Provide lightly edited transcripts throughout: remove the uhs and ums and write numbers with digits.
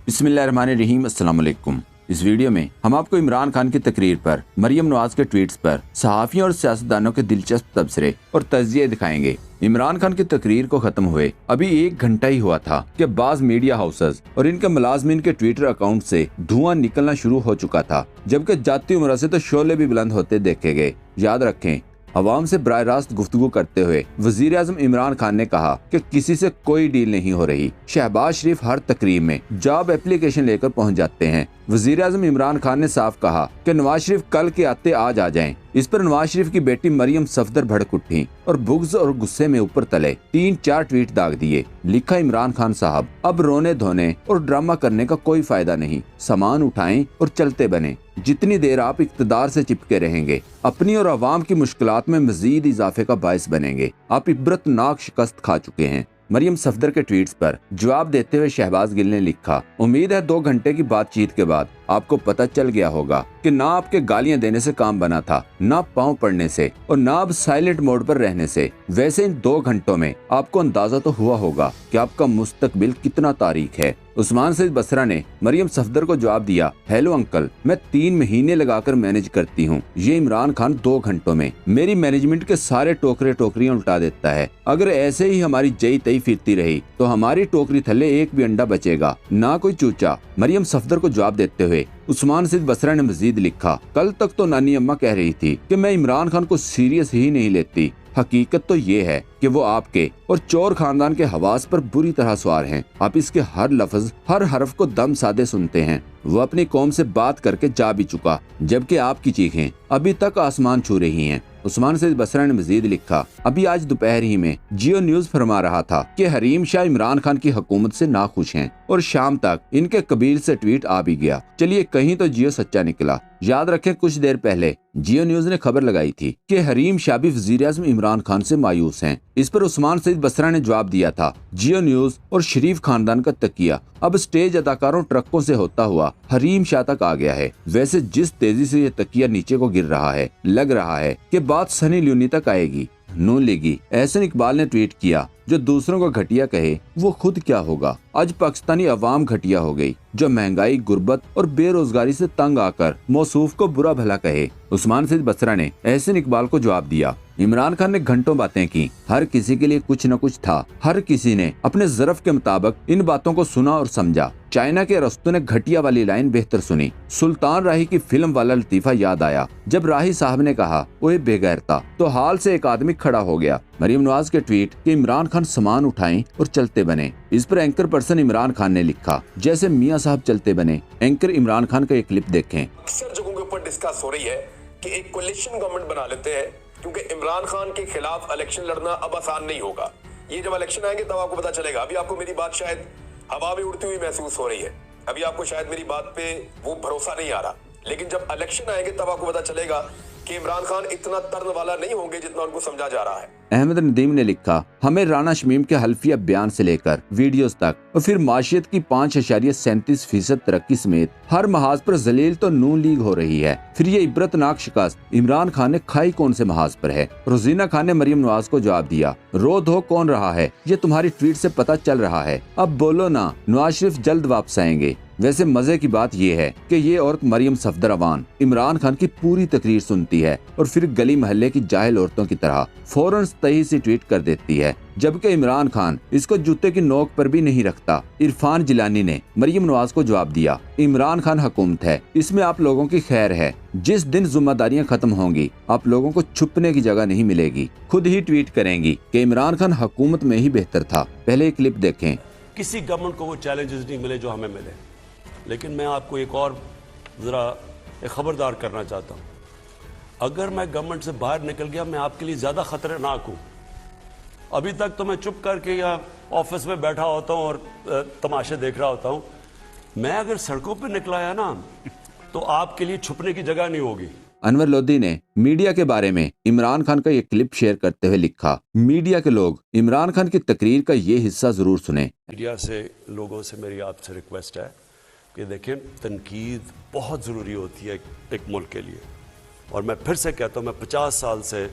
बिस्मिल्लाहिर्रहमानिर्रहीम, अस्सलाम वालेकुम। इस वीडियो में हम आपको इमरान खान की तकरीर पर मरियम नवाज के ट्वीट्स पर सहाफ़ियों और सियासतदानों के दिलचस्प तबसरे और तज्जिए दिखाएंगे। इमरान खान की तकरीर को खत्म हुए अभी 1 घंटा ही हुआ था कि बाज़ मीडिया हाउसेस और इनके मुलाजमीन के ट्विटर अकाउंट से धुआं निकलना शुरू हो चुका था, जबकि जाती उम्र से तो शोले भी बुलंद होते देखे गए। याद रखें, अवाम से बराह रास्त गुफ्तगू करते हुए वजीर आज़म इमरान खान ने कहा कि किसी से कोई डील नहीं हो रही। शहबाज शरीफ हर तकरीर में जॉब एप्लीकेशन लेकर पहुंच जाते हैं। वजीर आज़म इमरान खान ने साफ कहा कि नवाज शरीफ कल के आते आज आ जाएं। इस पर नवाज शरीफ की बेटी मरियम सफदर भड़क उठी और बुग़्ज़ और गुस्से में ऊपर तले 3-4 ट्वीट दाग दिए। लिखा, इमरान खान साहब, अब रोने धोने और ड्रामा करने का कोई फायदा नहीं, सामान उठाएं और चलते बने। जितनी देर आप इक़्तिदार से चिपके रहेंगे अपनी और अवाम की मुश्किलात में मजीद इजाफे का बायस बनेंगे। आप इबरतनाक शिकस्त खा चुके हैं। मरियम सफदर के ट्वीट्स पर जवाब देते हुए शहबाज गिल ने लिखा, उम्मीद है 2 घंटे की बातचीत के बाद आपको पता चल गया होगा कि ना आपके गालियां देने से काम बना था, ना पाँव पड़ने से और ना अब साइलेंट मोड पर रहने से। वैसे इन 2 घंटों में आपको अंदाजा तो हुआ होगा कि आपका मुस्तकबिल कितना तारीक है। उस्मान सईद बसरा ने मरियम सफदर को जवाब दिया, हेलो अंकल, मैं 3 महीने लगाकर मैनेज करती हूँ। ये इमरान खान 2 घंटों में मेरी मैनेजमेंट के सारे टोकरे टोकरियां उल्टा देता है। अगर ऐसे ही हमारी जई तई फिरती रही तो हमारी टोकरी थल्ले एक भी अंडा बचेगा, ना कोई चूचा। मरियम सफदर को जवाब देते हुए उस्मान सईद बसरा ने मजीद लिखा, कल तक तो नानी अम्मा कह रही थी कि मैं इमरान खान को सीरियस ही नहीं लेती। हकीकत तो ये है कि वो आपके और चोर खानदान के हवास पर बुरी तरह सवार हैं। आप इसके हर लफ्ज हर हरफ को दम साधे सुनते हैं। वो अपनी कौम से बात करके जा भी चुका, जबकि आपकी चीखें अभी तक आसमान छू रही हैं। उस्मान सईद बसरा ने मजीद लिखा, अभी आज दोपहर ही में जियो न्यूज फरमा रहा था कि हरीम शाह इमरान खान की हुकूमत से नाखुश हैं और शाम तक इनके कबील से ट्वीट आ भी गया। चलिए कहीं तो जियो सच्चा निकला। याद रखें, कुछ देर पहले जियो न्यूज ने खबर लगाई थी कि हरीम शाह भी वजीर आज़म इमरान खान से मायूस हैं। इस पर उस्मान सईद बसरा ने जवाब दिया था, जियो न्यूज और शरीफ खानदान का तकिया अब स्टेज अदाकारों ट्रकों से होता हुआ हरीम शाह तक आ गया है। वैसे जिस तेजी से ये तकिया नीचे को गिर रहा है, लग रहा है कि बात सनी लियोनी तक आएगी। नून लीगी एहसन इकबाल ने ट्वीट किया, जो दूसरों को घटिया कहे वो खुद क्या होगा। आज पाकिस्तानी अवाम घटिया हो गई, जो महंगाई, गुर्बत और बेरोजगारी से तंग आकर मौसूफ को बुरा भला कहे। उस्मान सईद बसरा ने एहसन इकबाल को जवाब दिया, इमरान खान ने घंटों बातें की, हर किसी के लिए कुछ न कुछ था, हर किसी ने अपने ज़रफ के मुताबिक इन बातों को सुना और समझा। चाइना के अरस्तु ने घटिया वाली लाइन बेहतर सुनी। सुल्तान राही की फिल्म वाला लतीफा याद आया, जब राही साहब ने कहा, ओए बेगैरता, तो हाल से एक आदमी खड़ा हो गया। मरियम नवाज के ट्वीट कि इमरान खान सामान उठाएं और चलते बने। इस पर एंकर पर्सन इमरान खान ने लिखा, जैसे मियाँ साहब चलते बने। एंकर इमरान खान का एक क्लिप देखें। अक्सर जगहों के ऊपर डिस्कस हो रही है कि एक कोलिशन गवर्नमेंट बना लेते हैं, क्योंकि इमरान खान के खिलाफ इलेक्शन लड़ना अब आसान नहीं होगा। ये जब इलेक्शन आएंगे तब आपको पता चलेगा। अभी आपको मेरी बात शायद हवा में उड़ती हुई महसूस हो रही है, अभी आपको शायद मेरी बात पे वो भरोसा नहीं आ रहा, लेकिन जब इलेक्शन आएंगे तब आपको पता चलेगा कि इमरान खान इतना तर्न वाला नहीं होंगे जितना उनको समझा जा रहा है। अहमद नदीम ने लिखा, हमें राना शमीम के हल्फिया बयान से लेकर वीडियोस तक और फिर माशियत की 5.37% तरक्की समेत हर महाज पर जलील तो नून लीग हो रही है। फिर ये इबरतनाक शिकस्त इमरान खान ने खाई कौन से महाज पर है। रोजीना खान ने मरियम नवाज को जवाब दिया, रो धो कौन रहा है, ये तुम्हारी ट्वीट से पता चल रहा है। अब बोलो ना, नवाज शरीफ जल्द वापस आएंगे। वैसे मजे की बात यह है कि ये औरत मरियम सफदर अवान इमरान खान की पूरी तकरीर सुनती है और फिर गली महल्ले की जाहिल औरतों की तरह फौरन सही से ट्वीट कर देती है, जबकि इमरान खान इसको जूते की नोक पर भी नहीं रखता। इरफान जिलानी ने मरियम नवाज को जवाब दिया, इमरान खान हुकूमत है, इसमें आप लोगों की खैर है। जिस दिन जिम्मेदारियां खत्म होंगी आप लोगों को छुपने की जगह नहीं मिलेगी, खुद ही ट्वीट करेंगी कि इमरान खान हुकूमत में ही बेहतर था। पहले एक क्लिप देखें। किसी गवर्नमेंट को वो चैलेंजेस नहीं मिले जो हमें मिले, लेकिन मैं आपको एक और ज़रा खबरदार करना चाहता हूँ। अगर मैं गवर्नमेंट से बाहर निकल गया मैं आपके लिए ज़्यादा खतरनाक हूँ। अभी तक तो मैं चुप करके या ऑफिस में बैठा होता हूँ और तमाशे देख रहा होता हूँ। मैं अगर सड़कों पर निकला है ना तो आपके लिए छुपने की जगह नहीं होगी। अनवर लोधी ने मीडिया के बारे में इमरान खान का ये क्लिप शेयर करते हुए लिखा, मीडिया के लोग इमरान खान की तकरीर का ये हिस्सा जरूर सुने। मीडिया से लोगों से मेरी आपसे रिक्वेस्ट है कि देखें, तनकीद बहुत ज़रूरी होती है एक मुल्क के लिए। और मैं फिर से कहता हूँ, मैं 50 साल से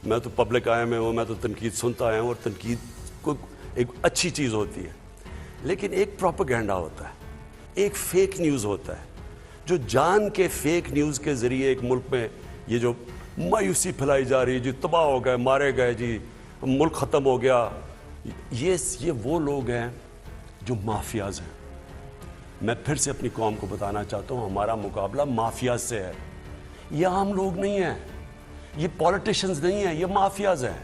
मैं तो पब्लिक आया में हूँ, मैं तो तनकीद सुनता आया हूँ और तनकीद को एक अच्छी चीज़ होती है, लेकिन एक प्रोपेगेंडा होता है, ایک فیک نیوز ہوتا ہے جو جان کے فیک نیوز کے ذریعے ایک ملک میں یہ جو مایوسی پھیلائی جا رہی ہے، جی تباہ ہو گئے، مارے گئے، جی ملک ختم ہو گیا، یہ وہ لوگ ہیں جو مافیاز ہیں۔ میں پھر سے اپنی قوم کو بتانا چاہتا ہوں، ہمارا مقابلہ مافیاز سے ہے، یہ عام لوگ نہیں ہیں، یہ پولیٹیشنز نہیں ہیں، یہ مافیاز ہیں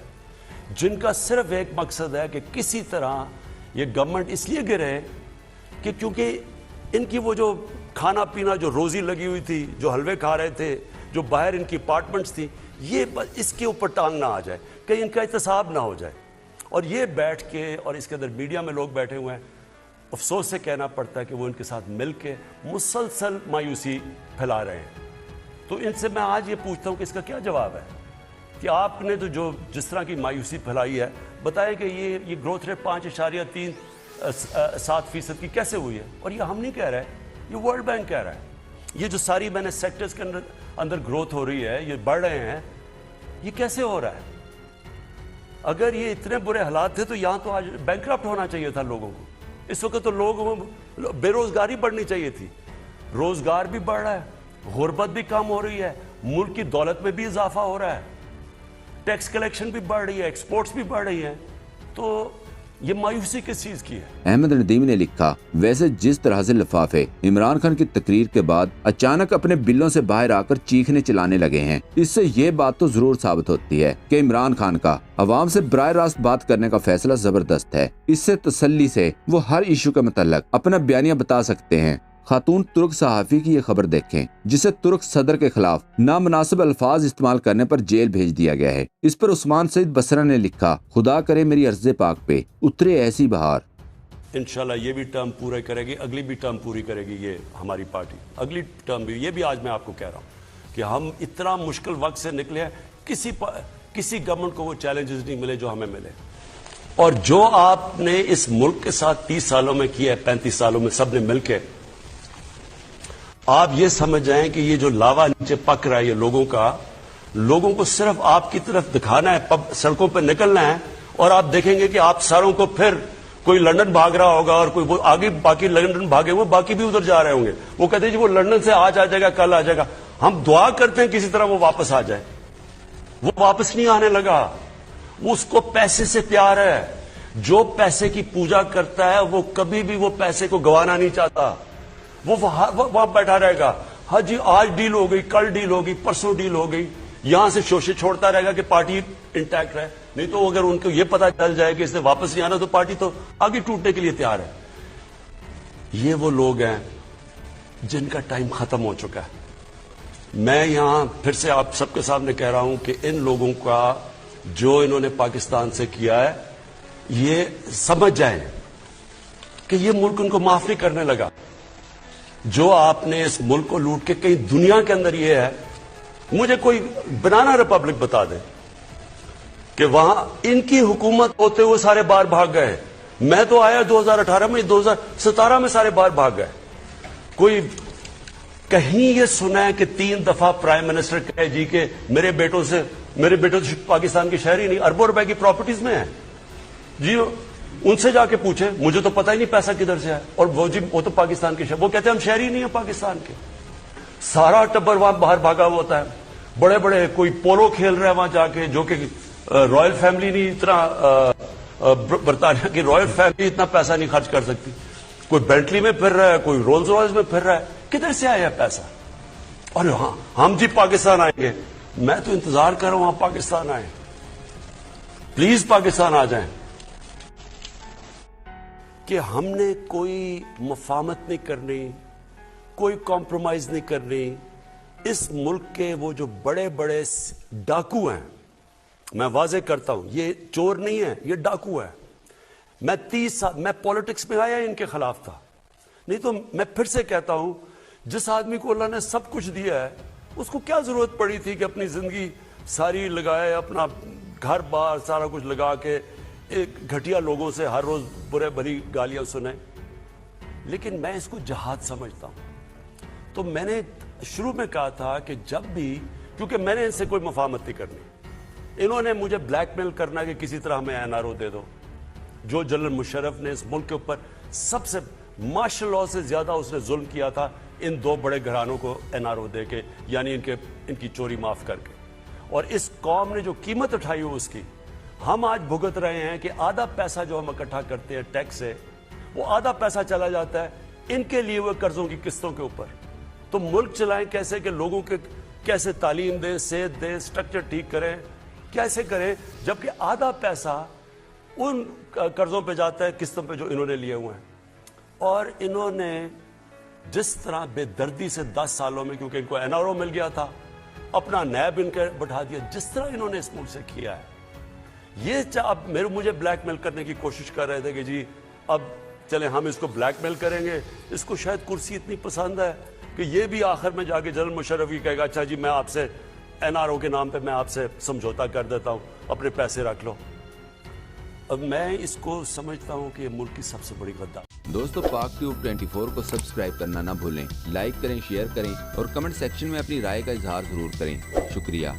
جن کا صرف ایک مقصد ہے کہ کسی طرح یہ گورنمنٹ اس لیے گرے کہ کیونکہ ان کی وہ جو کھانا پینا جو روزی لگی ہوئی تھی، جو حلوے کھا رہے تھے، جو باہر ان کی اپارٹمنٹس تھی، یہ اس کے اوپر ٹانگ نہ آ جائے، کہیں ان کا احتساب نہ ہو جائے۔ اور یہ بیٹھ کے، اور اس کے اندر میڈیا میں لوگ بیٹھے ہوئے ہیں، افسوس سے کہنا پڑتا ہے کہ وہ ان کے ساتھ مل کے مسلسل مایوسی پھیلا رہے ہیں۔ تو ان سے میں آج یہ پوچھتا ہوں کہ اس کا کیا جواب ہے کہ آپ نے تو جو جس طرح کی مایوسی پھیلائی ہے، بتائیں کہ یہ گروتھ ریٹ 5.37% کی کیسے ہوئی ہے؟ اور یہ ہم نہیں کہہ رہے، یہ ورلڈ بینک کہہ رہا ہے۔ یہ جو ساری میں نے سیکٹرز کے اندر گروتھ ہو رہی ہے، یہ بڑھ رہے ہیں، یہ کیسے ہو رہا ہے؟ اگر یہ اتنے برے حالات تھے تو یہاں تو آج بینکرپٹ ہونا چاہیے تھا لوگوں کو۔ اس وقت تو لوگوں بے روزگاری بڑھنی چاہیے تھی، روزگار بھی بڑھ رہا ہے، غربت بھی کم ہو رہی ہے، ملک کی دولت میں بھی اضافہ ہو رہا ہے، ٹیکس کلیکشن بھی بڑھ رہی ہے، ایکسپورٹس بھی بڑھ رہی ہیں، تو یہ مایوسی کس چیز کی ہے؟ احمد ندیم نے لکھا، ویسے جس طرح سے لفافے عمران خان کی تقریر کے بعد اچانک اپنے بلوں سے باہر آ کر چیخنے چلانے لگے ہیں، اس سے یہ بات تو ضرور ثابت ہوتی ہے کہ عمران خان کا عوام سے براہ راست بات کرنے کا فیصلہ زبردست ہے۔ اس سے تسلی سے وہ ہر ایشو کے متعلق اپنا بیانیہ بتا سکتے ہیں۔ خاتون ترک صحافی کی یہ خبر دیکھیں جسے ترک صدر کے خلاف نامناسب الفاظ استعمال کرنے پر جیل بھیج دیا گیا ہے۔ اس پر عثمان سعید بصرہ نے لکھا، خدا کرے میری عرض پاک پہ اترے ایسی بہار۔ انشاءاللہ یہ بھی ٹرم پورا کرے گی، اگلی بھی ٹرم پوری کرے گی یہ ہماری پارٹی، اگلی ٹرم بھی۔ یہ بھی آج میں آپ کو کہہ رہا ہوں کہ ہم اتنا مشکل وقت سے نکلے ہیں، کسی گورنمنٹ کو وہ چیلنجز نہیں ملے جو ہمیں ملے۔ اور جو آپ نے اس ملک کے ساتھ 30 سالوں میں کیا ہے، 35 سالوں میں سب نے مل کے، آپ یہ سمجھ جائیں کہ یہ جو لاوا نیچے پک رہا ہے یہ لوگوں کو صرف آپ کی طرف دکھانا ہے، سڑکوں پہ نکلنا ہے، اور آپ دیکھیں گے کہ آپ ساروں کو پھر کوئی لندن بھاگ رہا ہوگا اور کوئی وہ آگے باقی لندن بھاگے ہوئے باقی بھی ادھر جا رہے ہوں گے۔ وہ کہتے ہیں جی وہ لندن سے آج آ جائے گا، کل آ جائے گا۔ ہم دعا کرتے ہیں کسی طرح وہ واپس آ جائے، وہ واپس نہیں آنے لگا۔ اس کو پیسے سے پیار ہے، جو پیسے کی پوجا کرتا ہے وہ کبھی بھی وہ پیسے کو گوانا نہیں چاہتا، وہ وہاں بیٹھا رہے گا۔ ہاں جی آج ڈیل ہو گئی، کل ڈیل ہو گئی، پرسوں ڈیل ہو گئی، یہاں سے شوشے چھوڑتا رہے گا کہ پارٹی انٹیکٹ رہے۔ نہیں تو اگر ان کو یہ پتا چل جائے کہ اس نے واپس نہیں آنا تو پارٹی تو آگے ٹوٹنے کے لیے تیار ہے۔ یہ وہ لوگ ہیں جن کا ٹائم ختم ہو چکا ہے۔ میں یہاں پھر سے آپ سب کے سامنے کہہ رہا ہوں کہ ان لوگوں کا جو انہوں نے پاکستان سے کیا ہے، یہ سمجھ جائیں کہ یہ ملک ان کو معاف نہیں کرنے لگا۔ جو آپ نے اس ملک کو لوٹ کے کہیں دنیا کے اندر یہ ہے، مجھے کوئی بنانا ریپبلک بتا دے کہ وہاں ان کی حکومت ہوتے ہوئے سارے باہر بھاگ گئے۔ میں تو آیا 2018 میں، 2017 میں سارے باہر بھاگ گئے۔ کوئی کہیں یہ سنا ہے کہ 3 دفعہ پرائم منسٹر کہے جی کہ میرے بیٹوں سے پاکستان کے شہری نہیں، اربوں روپے کی پراپرٹیز میں ہیں جی، ان سے جا کے پوچھے، مجھے تو پتہ ہی نہیں پیسہ کدھر سے ہے، اور وہ تو پاکستان کے شہری، وہ کہتے ہیں ہم شہری نہیں ہیں پاکستان کے۔ سارا ٹبر وہاں باہر بھاگا ہوا ہوتا ہے، بڑے بڑے کوئی پولو کھیل رہے ہیں وہاں جا کے، جو کہ رائل فیملی نہیں اتنا، برطانیہ کی رائل فیملی اتنا پیسہ نہیں خرچ کر سکتی۔ کوئی بینٹلی میں پھر رہا ہے، کوئی رولز رائس میں پھر رہا ہے، کدھر سے آیا پیسہ؟ اور ہاں ہم جی پاکستان آئیں گے، میں تو انتظار کر رہا ہوں آپ پاکستان آئیں، پلیز پاکستان آ جائیں۔ کہ ہم نے کوئی مفاہمت نہیں کرنی، کوئی کمپرومائز نہیں کرنی۔ اس ملک کے وہ جو بڑے بڑے ڈاکو ہیں، میں واضح کرتا ہوں یہ چور نہیں ہے، یہ ڈاکو ہے۔ میں 30 سال میں پولیٹکس میں آیا ان کے خلاف تھا، نہیں تو میں پھر سے کہتا ہوں جس آدمی کو اللہ نے سب کچھ دیا ہے اس کو کیا ضرورت پڑی تھی کہ اپنی زندگی ساری لگائے، اپنا گھر بار سارا کچھ لگا کے ایک گھٹیا لوگوں سے ہر روز برے بھری گالیاں سنیں۔ لیکن میں اس کو جہاد سمجھتا ہوں۔ تو میں نے شروع میں کہا تھا کہ جب بھی، کیونکہ میں نے ان سے کوئی مفاہمت نہیں کرنی، انہوں نے مجھے بلیک میل کرنا کہ کسی طرح ہمیں NRO دے دو۔ جو جنرل مشرف نے اس ملک کے اوپر سب سے मार्शल लॉ से ज्यादा उसने जुल्म किया था इन दो बड़े घरानों को एनआरओ दे के, यानी इनकी चोरी माफ करके। और इस कौम ने जो कीमत उठाई हो उसकी हम आज भुगत रहे हैं कि आधा पैसा जो हम इकट्ठा करते हैं टैक्स से, वो आधा पैसा चला जाता है इनके लिए हुए कर्जों की किस्तों के ऊपर। तो मुल्क चलाएं कैसे कि लोगों के कैसे तालीम दें, सेहत दें, स्ट्रक्चर ठीक करें, कैसे करें, जबकि आधा पैसा उन कर्जों पे जाता है, किस्तों पे जो इन्होंने लिए हुए हैं। और इन्होंने जिस तरह बेदर्दी से 10 सालों में, क्योंकि इनको एनआरओ मिल गया था, अपना नैब इनके बैठा दिया, जिस तरह इन्होंने इस मुल्क से किया है, ये अब मुझे ब्लैकमेल करने की कोशिश कर रहे थे कि जी अब चले हम इसको ब्लैकमेल करेंगे, इसको शायद कुर्सी इतनी पसंद है कि ये भी आखिर में जाके जनरल मुशर्रफ ही कहेगा अच्छा जी मैं आपसे एनआरओ के नाम पे मैं आपसे समझौता कर देता हूं, अपने पैसे रख लो। अब मैं इसको समझता हूं कि ये मुल्क की सबसे बड़ी गद्दार। दोस्तों, पाक ट्यूब 24 को सब्सक्राइब करना ना भूलें, लाइक करें, शेयर करें और कमेंट सेक्शन में अपनी राय का इजहार जरूर करें। शुक्रिया।